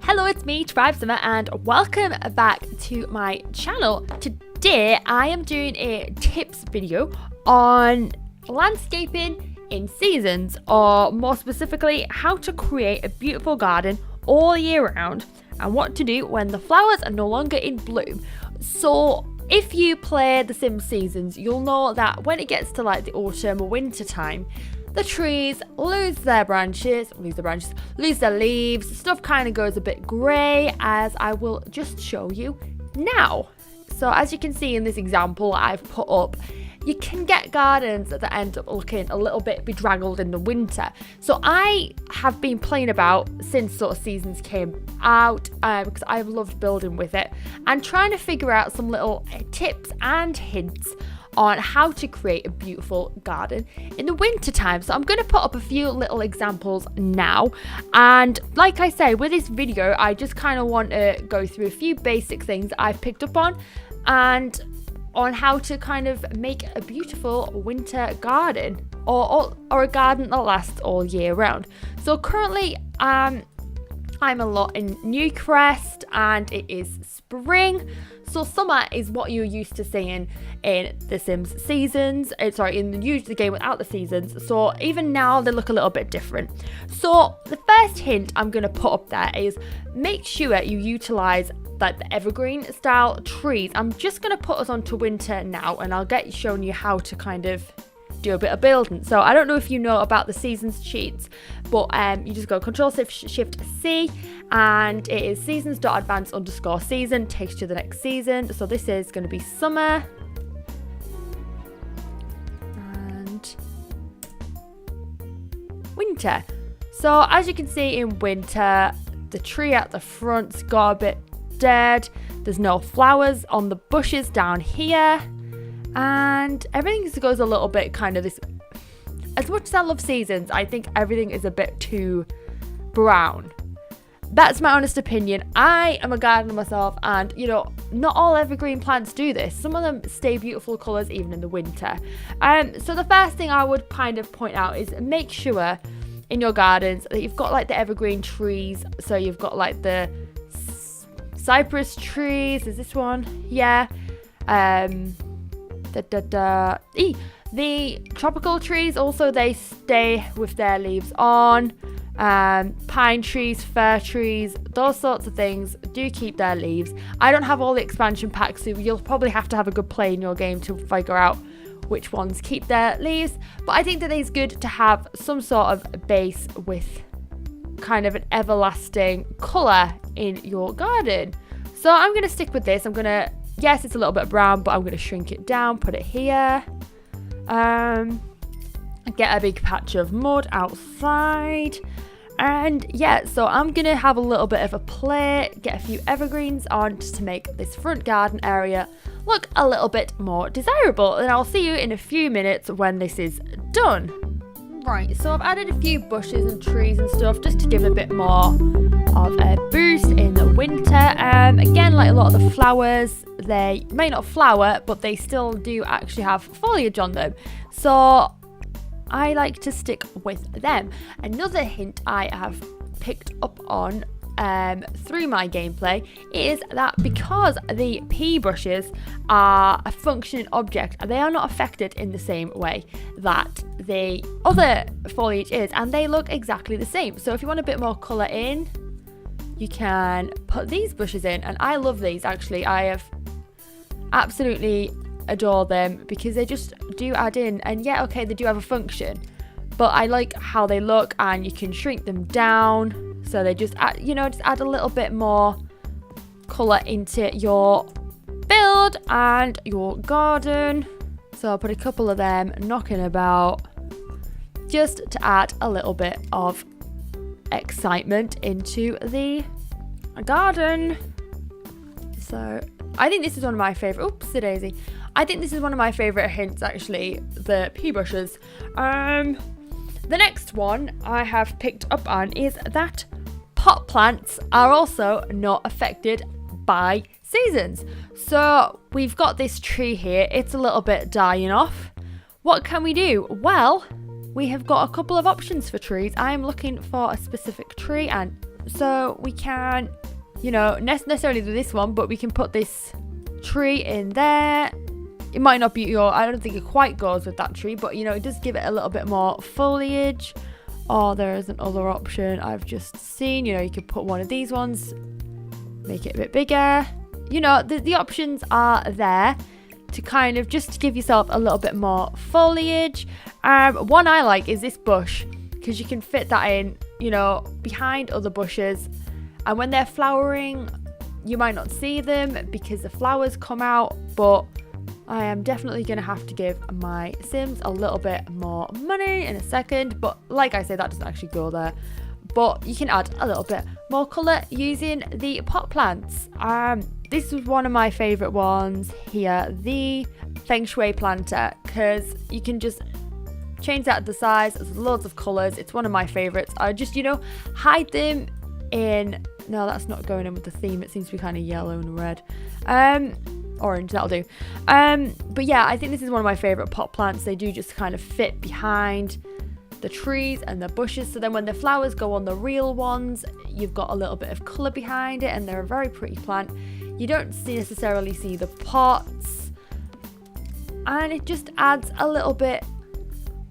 Hello, it's me, Tribe Summer, and welcome back to my channel. Today, I am doing a tips video on landscaping in seasons, or more specifically, how to create a beautiful garden all year round and what to do when the flowers are no longer in bloom. So, if you play The Sims Seasons, you'll know that when it gets to like the autumn or winter time, the trees lose their leaves, stuff kind of goes a bit grey, as I will just show you now. So as you can see in this example I've put up, you can get gardens that end up looking a little bit bedraggled in the winter. So I have been playing about since sort of Seasons came out, because I've loved building with it and trying to figure out some little tips and hints on how to create a beautiful garden in the winter time. So I'm going to put up a few little examples now, and like I say, with this video I just kind of want to go through a few basic things I've picked up on and on how to kind of make a beautiful winter garden or a garden that lasts all year round. So currently I'm a lot in Newcrest and it is spring. So summer is what you're used to seeing in The Sims Seasons. In the game without the seasons. So even now they look a little bit different. So the first hint I'm going to put up there is make sure you utilize like the evergreen style trees. I'm just going to put us onto winter now, and I'll get showing you how to kind of do a bit of building. So I don't know if you know about the seasons cheats, but you just go Control-Shift-C and it is seasons.advance_season, takes you to the next season. So this is going to be summer and winter. So as you can see, in winter the tree at the front's got a bit dead, there's no flowers on the bushes down here, and everything goes a little bit kind of this. As much as I love Seasons, I think everything is a bit too brown. That's my honest opinion. I am a gardener myself, and you know, not all evergreen plants do this. Some of them stay beautiful colours even in the winter. So the first thing I would kind of point out is make sure in your gardens that you've got like the evergreen trees. So you've got like the cypress trees. Is this one? Yeah. The tropical trees also, they stay with their leaves on. Pine trees, fir trees, those sorts of things do keep their leaves. I don't have all the expansion packs, so you'll probably have to have a good play in your game to figure out which ones keep their leaves, but I think that it's good to have some sort of base with kind of an everlasting colour in your garden. So I'm going to stick with this. Yes, it's a little bit brown, but I'm going to shrink it down, put it here. Get a big patch of mud outside. And yeah, so I'm going to have a little bit of a play, get a few evergreens on just to make this front garden area look a little bit more desirable. And I'll see you in a few minutes when this is done. Right, so I've added a few bushes and trees and stuff just to give a bit more of a boost in the winter. Again, like a lot of the flowers, they may not flower, but they still do actually have foliage on them. So I like to stick with them. Another hint I have picked up on through my gameplay is that because the pea brushes are a functioning object, they are not affected in the same way that the other foliage is, and they look exactly the same. So if you want a bit more colour in, you can put these bushes in, and I love these actually. I have absolutely adore them because they just do add in, and yeah, okay, they do have a function, but I like how they look, and you can shrink them down so they just add, just add a little bit more colour into your build and your garden. So I'll put a couple of them knocking about just to add a little bit of excitement into the garden. So I think this is one of my favourite, oopsie daisy. I think this is one of my favourite hints actually, the pea brushes. The next one I have picked up on is that pot plants are also not affected by seasons. So we've got this tree here, it's a little bit dying off. What can we do? Well, we have got a couple of options for trees. I am looking for a specific tree, and So we can, not necessarily do this one, but we can put this tree in there. It might not be I don't think it quite goes with that tree, but it does give it a little bit more foliage. Or there is another option I've just seen. You could put one of these ones, make it a bit bigger. The options are there to kind of just give yourself a little bit more foliage. One I like is this bush, because you can fit that in, behind other bushes. And when they're flowering, you might not see them because the flowers come out, but I am definitely going to have to give my Sims a little bit more money in a second. But like I say, that doesn't actually go there. But you can add a little bit more colour using the pot plants. This is one of my favourite ones here, the Feng Shui planter, because you can just change that the size. There's loads of colours. It's one of my favourites. I just, hide them in... No, that's not going in with the theme. It seems to be kind of yellow and red. Orange, that'll do. But yeah, I think this is one of my favourite pot plants. They do just kind of fit behind the trees and the bushes, so then when the flowers go on the real ones, you've got a little bit of colour behind it, and they're a very pretty plant. You don't necessarily see the pots, and it just adds a little bit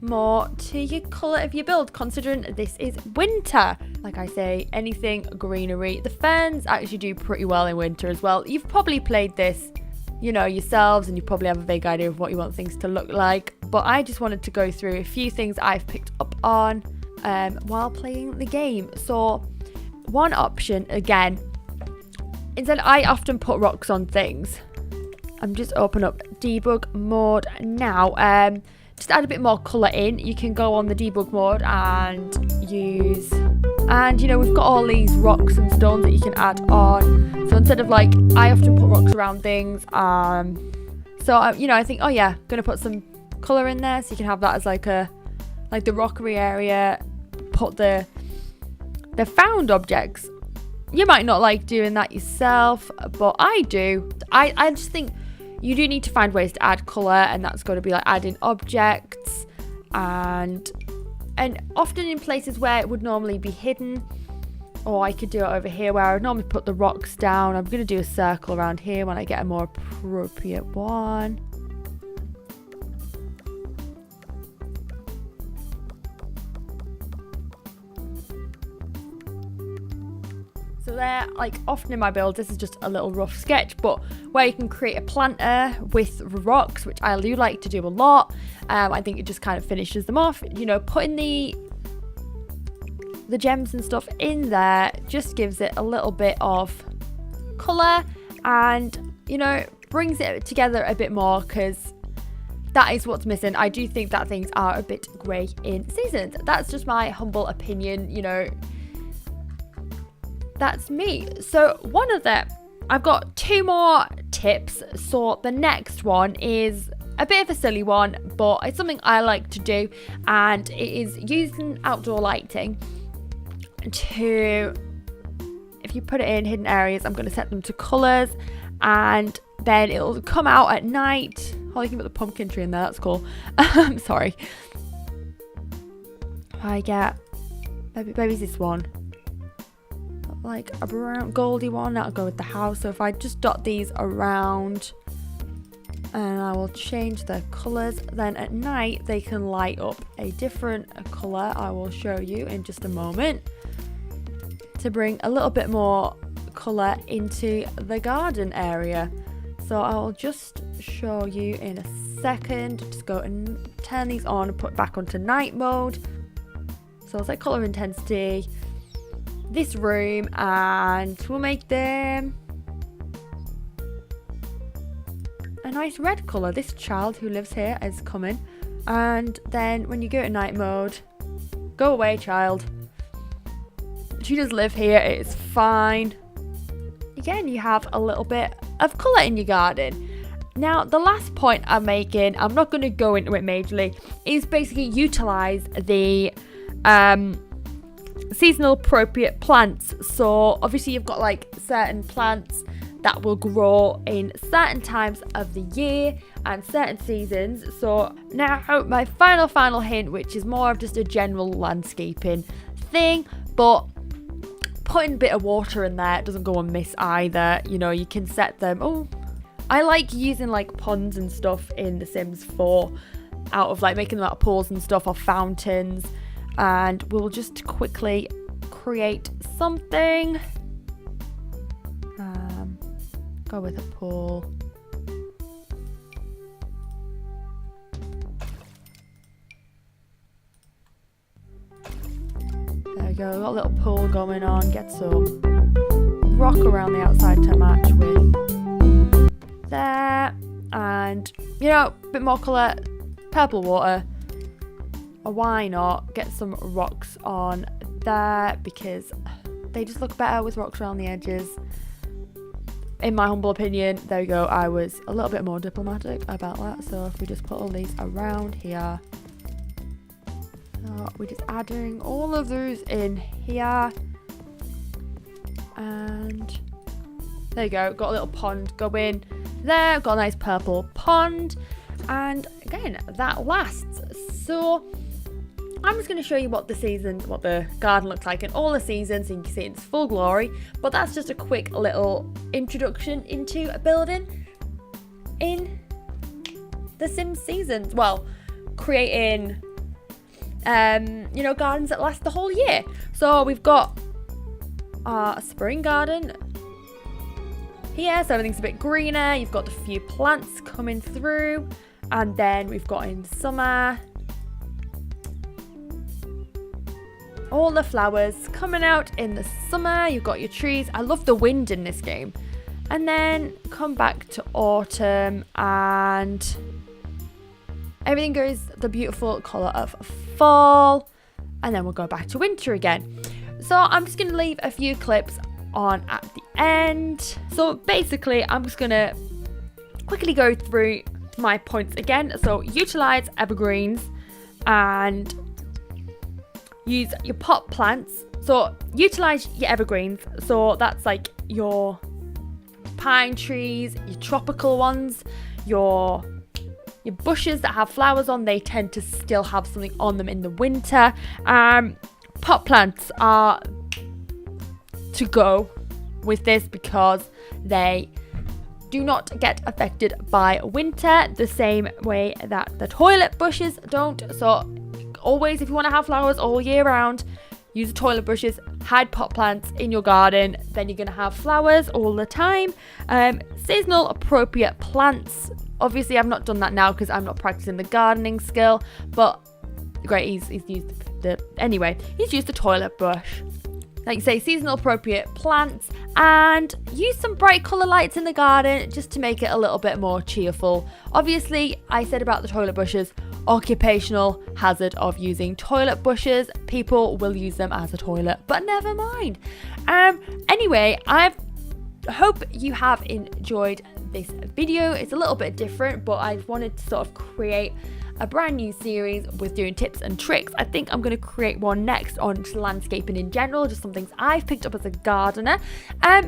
more to your colour of your build, considering this is winter. Like I say, anything greenery. The ferns actually do pretty well in winter as well. You've probably played this yourselves, and you probably have a vague idea of what you want things to look like, but I just wanted to go through a few things I've picked up on while playing the game. So one option, again, is that I often put rocks on things. I'm just open up debug mode now. Just add a bit more colour in. You can go on the debug mode and use, and we've got all these rocks and stones that you can add on. So instead of I often put rocks around things, I think, oh yeah, gonna put some colour in there, so you can have that as the rockery area. Put the found objects. You might not like doing that yourself, but I do. I just think you do need to find ways to add colour, and that's going to be adding objects, and often in places where it would normally be hidden. Or I could do it over here where I would normally put the rocks down. I'm going to do a circle around here when I get a more appropriate one. So there, often in my build, this is just a little rough sketch, but where you can create a planter with rocks, which I do like to do a lot. I think it just kind of finishes them off. Putting the gems and stuff in there just gives it a little bit of colour, and brings it together a bit more, because that is what's missing. I do think that things are a bit grey in seasons. That's just my humble opinion. That's me. So I've got 2 more tips. So the next one is a bit of a silly one, but it's something I like to do, and it is using outdoor lighting to, if you put it in hidden areas, I'm going to set them to colours, and then it'll come out at night. Oh, you can put the pumpkin tree in there, that's cool. Sorry. I get, maybe this one, a brown goldy one, that'll go with the house. So if I just dot these around, and I will change their colours, then at night they can light up a different colour. I will show you in just a moment, to bring a little bit more colour into the garden area. So I'll just show you in a second. Just go and turn these on and put back onto night mode. So it's colour intensity, this room, and we'll make them a nice red colour. This child who lives here is coming, and then when you go to night mode, go away, child. She does live here, it's fine. Again, you have a little bit of colour in your garden. Now, the last point I'm making, I'm not going to go into it majorly, is basically utilise the seasonal appropriate plants. So obviously you've got certain plants that will grow in certain times of the year and certain seasons. So now my final hint, which is more of just a general landscaping thing, but putting a bit of water in there doesn't go amiss either. You know, you can set them. Oh, I like using like ponds and stuff in The Sims 4 out of like making them out of pools and stuff, or fountains. And we'll just quickly create something. Go with a pool. There we go, got a little pool going on. Get some rock around the outside to match with there. And, you know, a bit more colour, purple water. Or why not get some rocks on there, because they just look better with rocks around the edges. In my humble opinion. There we go. I was a little bit more diplomatic about that. So if we just put all these around here. We're just adding all of those in here. And there you go. Got a little pond going there. Got a nice purple pond. And again, that lasts. So I'm just going to show you what the garden looks like in all the seasons, so you can see it in its full glory. But that's just a quick little introduction into a building in the Sims seasons. Well, creating, you know, gardens that last the whole year. So we've got a spring garden here, so everything's a bit greener. You've got a few plants coming through, and then we've got in summer all the flowers coming out in the summer. You've got your trees. I love the wind in this game. And then come back to autumn and everything goes the beautiful colour of fall. And then we'll go back to winter again. So I'm just going to leave a few clips on at the end. So basically, I'm just going to quickly go through my points again. So utilise evergreens and use your pot plants. So utilize your evergreens. So that's like your pine trees, your tropical ones, your bushes that have flowers on. They tend to still have something on them in the winter. Pot plants are to go with this because they do not get affected by winter the same way that the toilet bushes don't. So always, if you want to have flowers all year round, use the toilet bushes, hide pot plants in your garden, then you're going to have flowers all the time. Seasonal appropriate plants. Obviously, I've not done that now because I'm not practicing the gardening skill, but great, he's used he's used the toilet bush. Like you say, seasonal appropriate plants, and use some bright colour lights in the garden just to make it a little bit more cheerful. Obviously, I said about the toilet bushes, occupational hazard of using toilet bushes. People will use them as a toilet, but never mind. Anyway, I hope you have enjoyed this video. It's a little bit different, but I wanted to sort of create a brand new series with doing tips and tricks. I think I'm going to create one next on landscaping in general, just some things I've picked up as a gardener.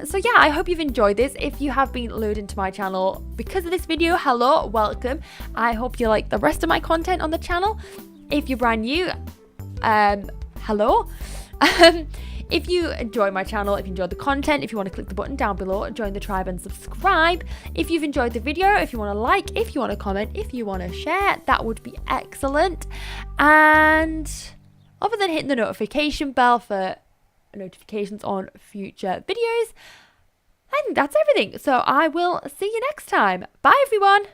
So yeah, I hope you've enjoyed this. If you have been lured into my channel because of this video, hello, welcome. I hope you like the rest of my content on the channel. If you're brand new, hello. If you enjoy my channel, if you enjoyed the content, if you want to click the button down below, join the tribe and subscribe. If you've enjoyed the video, if you want to like, if you want to comment, if you want to share, that would be excellent. And other than hitting the notification bell for notifications on future videos, I think that's everything. So I will see you next time. Bye everyone.